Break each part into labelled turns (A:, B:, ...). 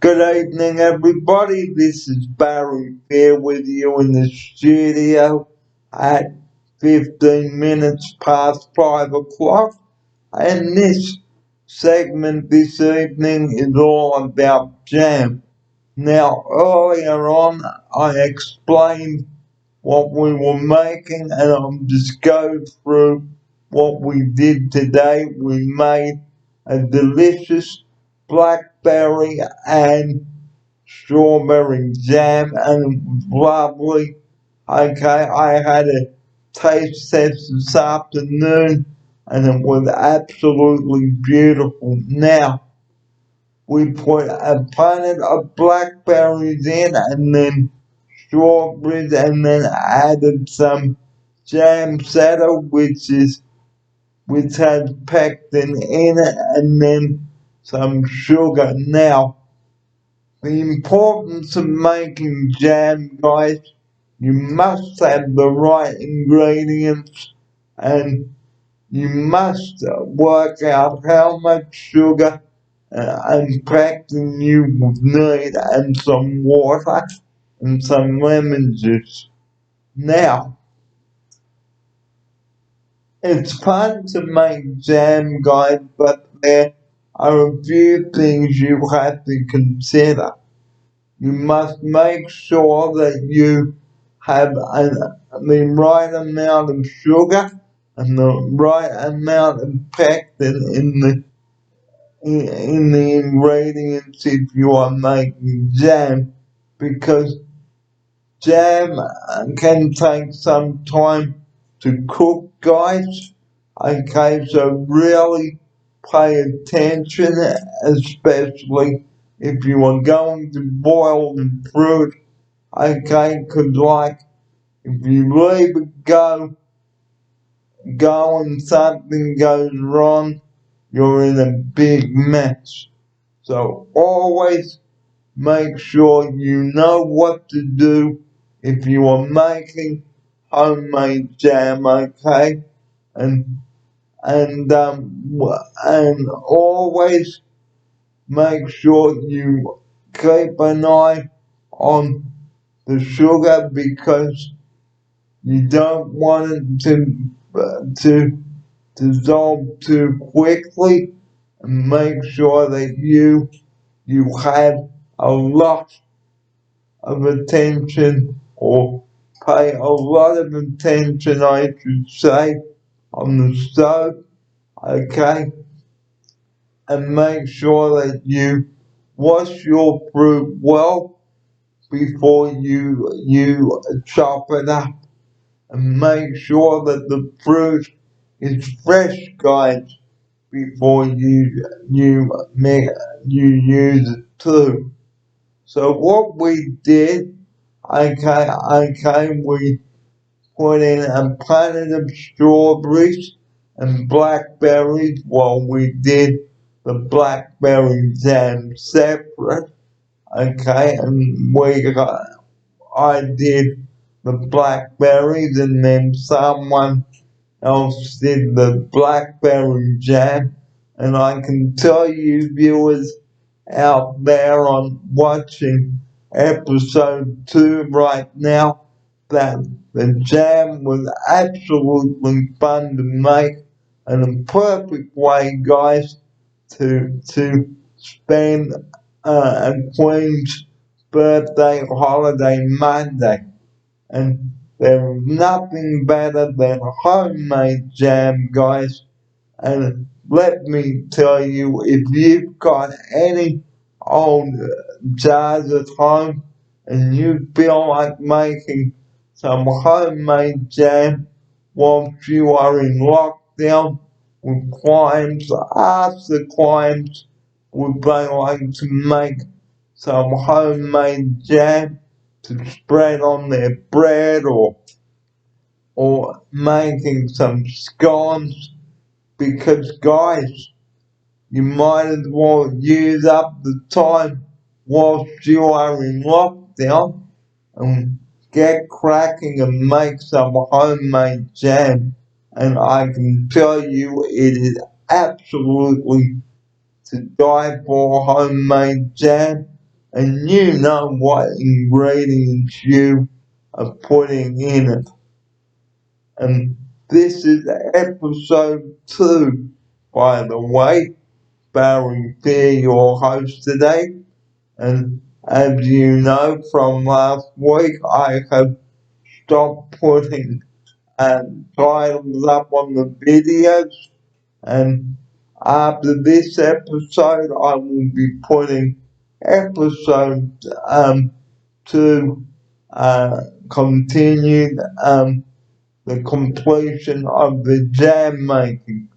A: Good evening, everybody. This is Barry here with you in the studio at 15 minutes past 5 o'clock. And this segment this evening is all about jam. Now, earlier on, I explained what we were making, and I'll just go through what we did today. We made a delicious blackberry and strawberry jam, and it was lovely. Okay, I had a taste test this afternoon, and it was absolutely beautiful. Now, we put a punnet of blackberries in, and then strawberries, and then added some jam cedar, which has pectin in it, and then some sugar. Now, the importance of making jam, guys, you must have the right ingredients, and you must work out how much sugar and pectin you would need, and some water and some lemon juice. Now, it's fun to make jam, guys, but there are a few things you have to consider. You must make sure that you have the right amount of sugar and the right amount of pectin in the ingredients if you are making jam, because jam can take some time to cook, guys. Okay, so really pay attention, especially if you are going to boil the fruit. Okay, because like if you leave it go and something goes wrong, you're in a big mess. So always make sure you know what to do if you are making homemade jam, okay? And and always make sure you keep an eye on the sugar, because you don't want it to dissolve too quickly, and make sure that you have a lot of attention, or pay a lot of attention, I should say, on the stove, okay? And make sure that you wash your fruit well before you chop it up, and make sure that the fruit is fresh, guys, before you use it too. So what we did, we put in a punnet of strawberries and blackberries while we did the blackberry jam separate. Okay, and I did the blackberries, and then someone else did the blackberry jam. And I can tell you, viewers out there on watching episode 2 right now, that the jam was absolutely fun to make, and a perfect way, guys, to spend a Queen's birthday holiday Monday. And there's nothing better than homemade jam, guys. And let me tell you, if you've got any old jars at home and you feel like making some homemade jam whilst you are in lockdown with clients, ask the clients would they like to make some homemade jam to spread on their bread, or making some scones, because guys, you might as well use up the time whilst you are in lockdown and get cracking and make some homemade jam. And I can tell you, it is absolutely to die for homemade jam. and you know what ingredients you are putting in it. And this is episode 2, by the way. Barry here, your host today. And as you know from last week, I have stopped putting titles up on the videos. And after this episode, I will be putting episode 2 continue the completion of the jam making.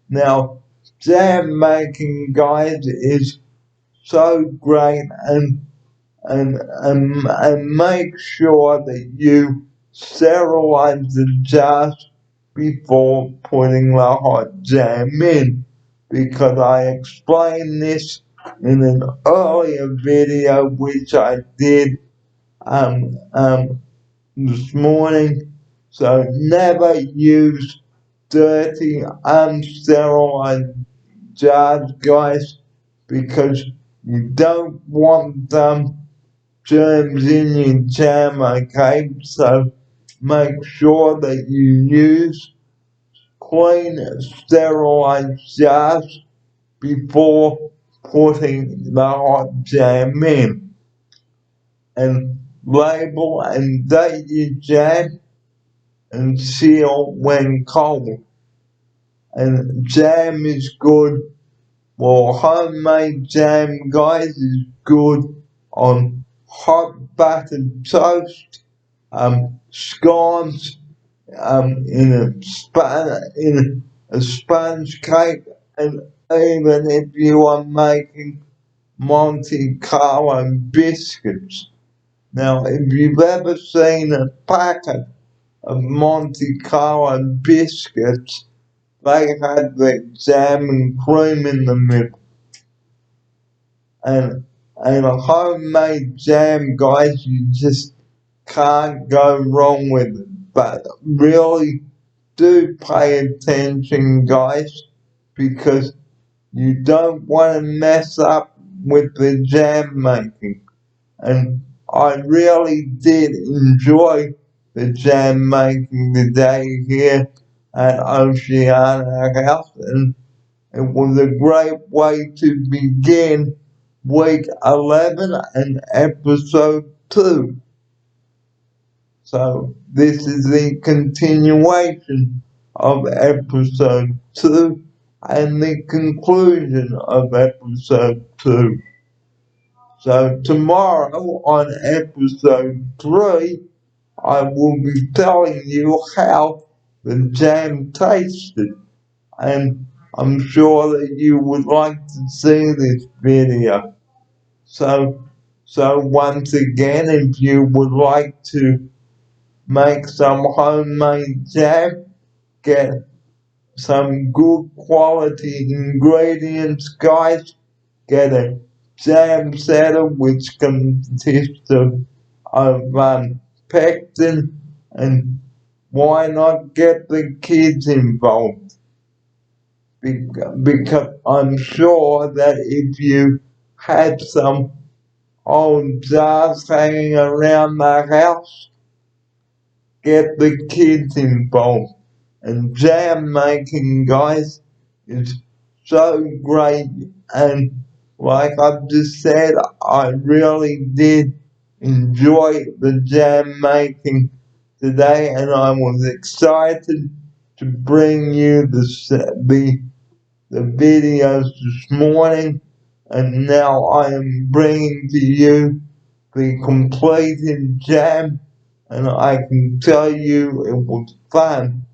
A: Now, jam making, guys, is so great, and make sure that you sterilize the jars before putting the hot jam in, because I explained this in an earlier video which I did this morning. So never use dirty, unsterilized jars, guys, because you don't want germs in your jam, okay? So make sure that you use clean, sterilized jars before putting the hot jam in. And label and date your jam and seal when cold. And jam is good. Well, homemade jam, guys, is good on hot buttered toast, scones, in a sponge cake, and even if you are making Monte Carlo biscuits. Now, if you've ever seen a packet of Monte Carlo biscuits, they had the jam and cream in the middle. And a homemade jam, guys, you just can't go wrong with it. But really do pay attention, guys, because you don't want to mess up with the jam making. And I really did enjoy the jam making today here at Oceana House, and it was a great way to begin week 11 and episode 2. So this is the continuation of episode 2 and the conclusion of episode 2. So tomorrow on episode 3, I will be telling you how the jam tasted, and I'm sure that you would like to see this video. So once again, if you would like to make some homemade jam, get some good quality ingredients, guys. Get a jam setter which consists of pectin, and why not get the kids involved? Because I'm sure that if you had some old jars hanging around the house, get the kids involved. And jam making, guys, is so great. And like I've just said, I really did enjoy the jam making today, and I was excited to bring you the videos this morning. And now I am bringing to you the completed jam, and I can tell you it was fun.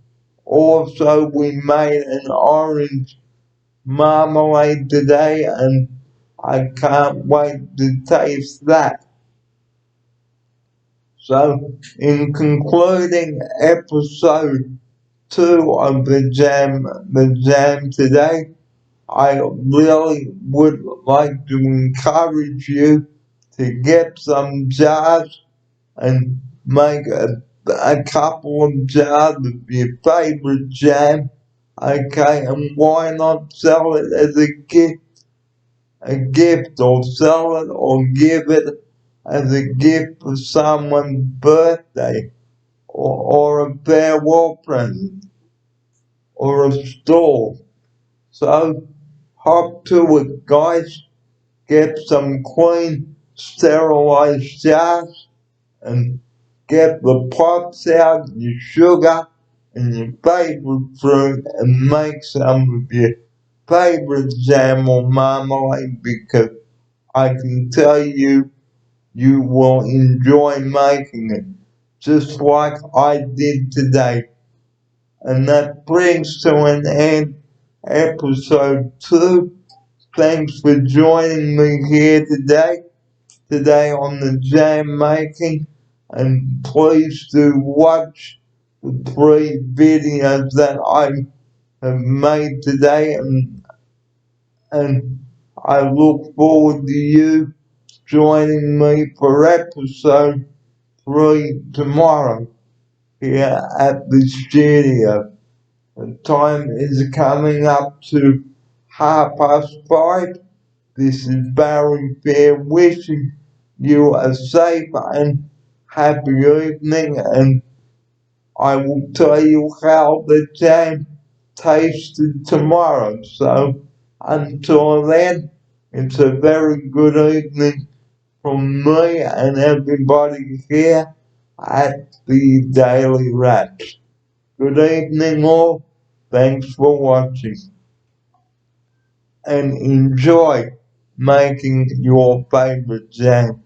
A: Also, we made an orange marmalade today, and I can't wait to taste that. So, in concluding episode 2 of the jam today, I really would like to encourage you to get some jars and make a couple of jars of your favorite jam, okay, and why not sell it as a gift a gift or sell it or give it as a gift for someone's birthday or a farewell present or a store. So hop to it, guys. Get some clean, sterilized jars and get the pots out, your sugar, and your favorite fruit, and make some of your favorite jam or marmalade because I can tell you, you will enjoy making it, just like I did today. And that brings to an end episode 2. Thanks for joining me here today on the jam making, and please do watch the 3 videos that I have made today, and I look forward to you joining me for episode 3 tomorrow here at the studio. The time is coming up to 5:30. This is Barry Fair wishing you a safe and happy evening, and I will tell you how the jam tasted tomorrow. So until then, it's a very good evening from me and everybody here at the Daily Wraps. Good evening all. Thanks for watching and enjoy making your favorite jam.